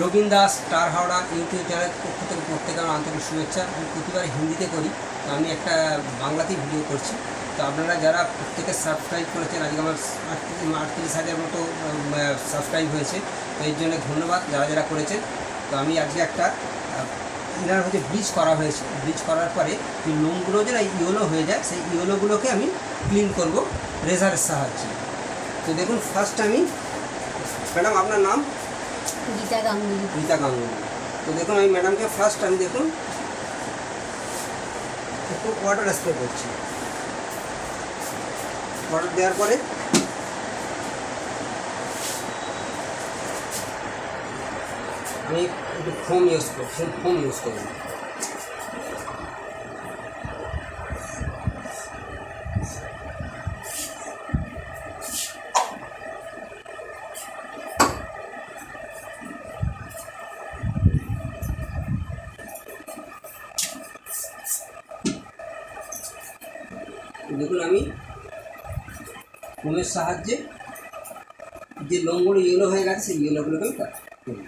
Rabin Das star Howrah YouTube চ্যানেলের পক্ষ থেকে প্রত্যেকে আমার আন্তরিক শুভেচ্ছা। আমি প্রতিবার হিন্দিতে করি, তো আমি একটা বাংলাতেই ভিডিও করছি। তো আপনারা যারা প্রত্যেকে সাবস্ক্রাইব করেছেন, আজকে আমার 38,000 মতো সাবস্ক্রাইব হয়েছে, তো এর জন্য ধন্যবাদ যারা যারা করেছেন। তো আমি আজকে একটা এনার হচ্ছে ব্লিচ করা হয়েছে, ব্লিচ করার পরে যে লোমগুলো যে ইয়েলো হয়ে যায়, সেই ইয়েলোগুলোকে আমি ক্লিন করব রেজারের সাহায্যে। তো দেখুন, ফার্স্ট আমি, ম্যাডাম আপনার নাম? গীতা গাঙ্গুলি। গীতা গাঙ্গুলি। তো দেখুন, আমি ম্যাডামকে ফার্স্ট আমি দেখুন একটু ওয়াটার স্প্রে করছি। ওয়াটার দেওয়ার পরে আমি একটু ফোম ইউজ করব। দেখুন, আমি ফোমের সাহায্যে যে লোমগুলো ইয়েলো হয়ে গেছে সেই ইয়েলোগুলোকে আমি কাট করি।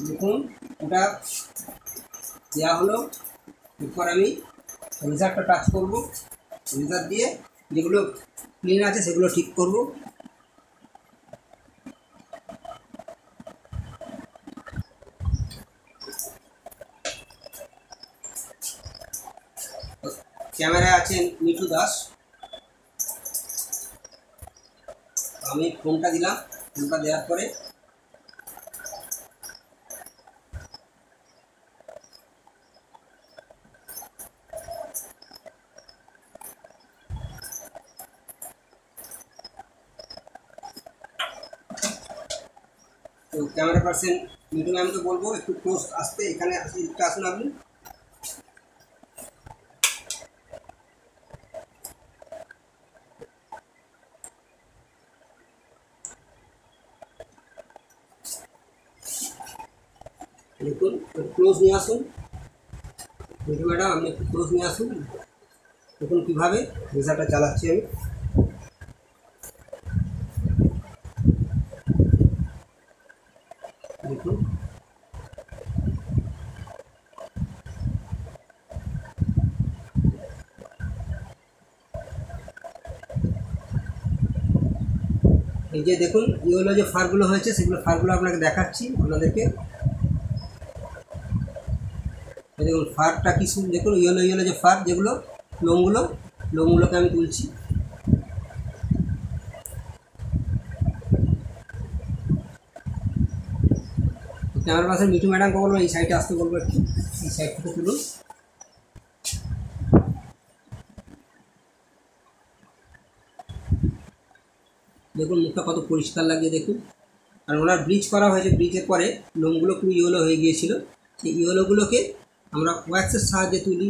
দেখুন, ওটা দেওয়া হলো। এরপর আমি রেজারটা টাচ করব, রেজার দিয়ে যেগুলো ক্লিন আছে সেগুলো ঠিক করব। ক্যামেরায় আছেন মিঠু দাস। আমি ফোনটা দিলাম, ফোনটা দেওয়ার পরে তো ক্যামেরা পার্সন মিঠু ম্যামকে বলবো একটু ক্লোজ আসতে, এখানে একটু আসুন আপনি। দেখুন, ক্লোজ নিয়ে আসুন মিঠু ম্যাডাম, আপনি একটু ক্লোজ নিয়ে আসুন। দেখুন কীভাবে রেজারটা চালাচ্ছি আমি। দেখুন, এই যে দেখুন ইয়েলো যে ফারগুলো হয়েছে সেগুলো ফারগুলো আপনাকে দেখাচ্ছি আপনাদেরকে। দেখুন ফারটা কি সুন্দর, দেখুন ইয়েলো ইয়েলো যে ফার, যেগুলো লোমগুলোকে আমি তুলছি। ক্যামেরার পাশে মিঠু ম্যাডামকে বলবো এই সাইডে আসতে বলবো, একটু এই সাইড থেকে তুলুন। দেখুন মুখটা কত পরিষ্কার লাগে দেখুন। আর ওনার ব্লিচ করা হয়েছে, ব্লিচের পরে লোমগুলো খুব ইয়েলো হয়ে গিয়েছিল, সেই ইয়েলোগুলোকে আমরা ওয়্যাক্সের সাহায্যে তুলি,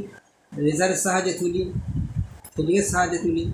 রেজারের সাহায্যে তুলি, শেভিংয়ের সাহায্যে তুলি।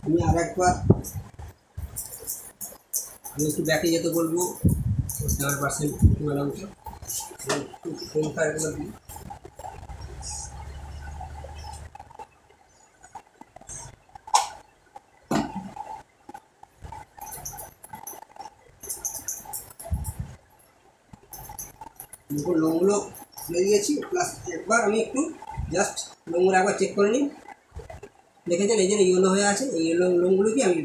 আমি আর একবার আমি একটু ব্যাকে যেতে বলবো 7% ম্যাডামকে, ফোনটা একবার দিই। দেখুন লোমগুলো তুলে দিয়েছি, প্লাস একবার আমি একটু জাস্ট লোমগুলো একবার চেক করে নিই। দেখেছেন এই যে ইয়েলো হয়ে আছে, এই ইয়েলো লোমগুলোকে আমি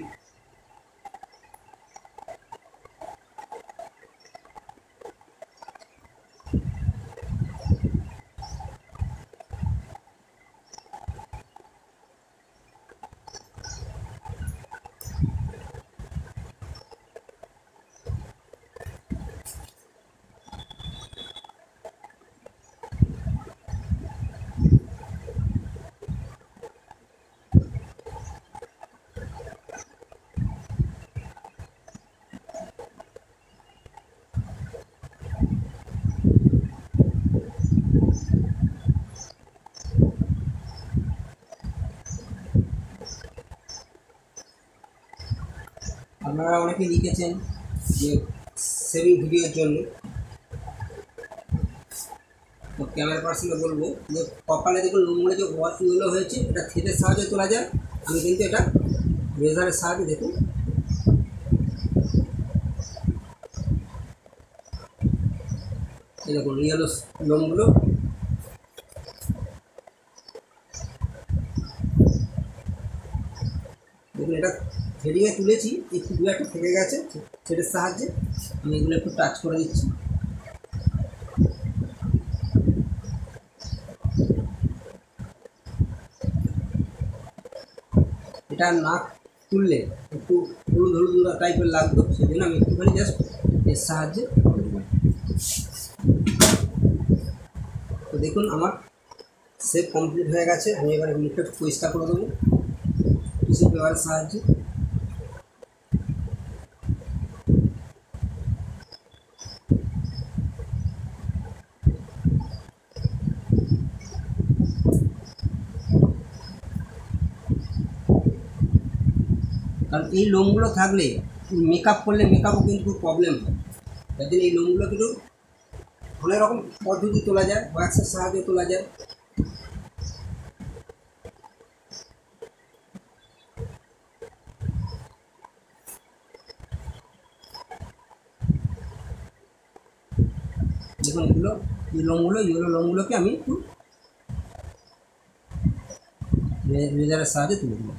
আপনারা অনেকে লিখেছেন যে সেভিং ভিডিওর জন্য, তো ক্যামেরা পার্সনকে বলবো যে কপালে দেখুন লোমগুলো যে ইয়েলো হয়েছে, এটা থ্রেডের সাহায্যে তোলা যায়। আমি কিন্তু এটা রেজারের সাহায্যে দেখুন এই দেখুন ইয়েলো লোমগুলো দেখুন, এটা থ্রেডিংয়ে তুলেছি, একটু দু একটা থেকে গেছে, থ্রেডের সাহায্যে আমি এগুলো একটু টাচ করে দিচ্ছি। এটা না তুললে একটু হলুদ হলুদ টাইপের লাগতো, সেই জন্য আমি একটুখানি জাস্ট এর সাহায্যে করে দিলাম। তো দেখুন আমার সেভ কমপ্লিট হয়ে গেছে। আমি এবার মুখটা একটু পরিষ্কার করে দেবো টিস্যু পেপারের সাহায্যে। কারণ এই লোমগুলো থাকলে মেকআপ করলে মেকআপও কিন্তু খুব প্রবলেম হয়, তার জন্য এই লোমগুলো কিন্তু অনেক রকম পদ্ধতি তোলা যায়, ওয়্যাক্সের সাহায্যে তোলা যায়। দেখুন এগুলো এই লোমগুলো ইয়েলো লোমগুলোকে আমি একটু রেজারের সাহায্যে তুলে দিলাম।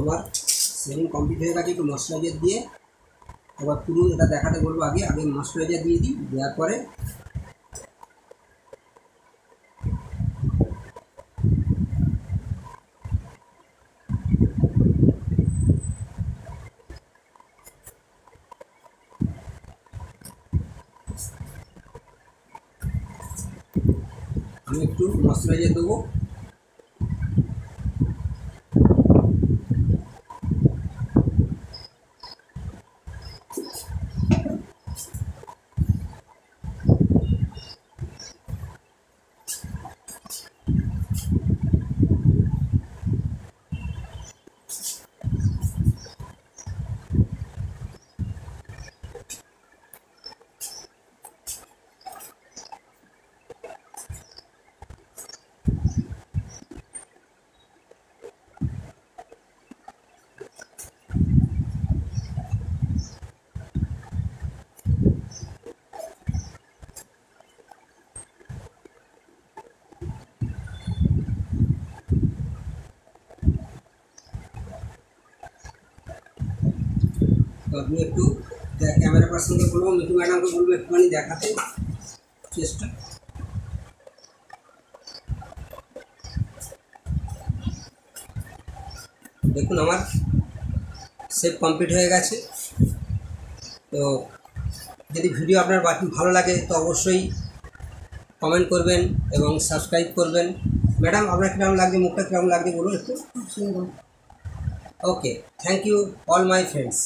আমার সেভিং কমপ্লিট হয়ে গেছে। একটু ময়শ্চারাইজার দিয়ে এবার পুরো এটা দেখাতে বলবো। আগে ময়শ্চারাইজার দিয়ে দিই, দেওয়ার পরে আমি একটু ময়শ্চারাইজার দেবো। তো আপনি একটু ক্যামেরা পার্সনকে বলবো, মিঠু ম্যাডামকে বলবো একটুখানি দেখাতে চেষ্টা। দেখুন আমার সেভ কমপ্লিট হয়ে গেছে। তো যদি ভিডিও আপনার ভালো লাগে তো অবশ্যই কমেন্ট করবেন এবং সাবস্ক্রাইব করবেন। ম্যাডাম আপনার কীরকম লাগছে, মুখটা কীরকম লাগছে বলুন একটু। সুন্দর। Okay, thank you all my friends.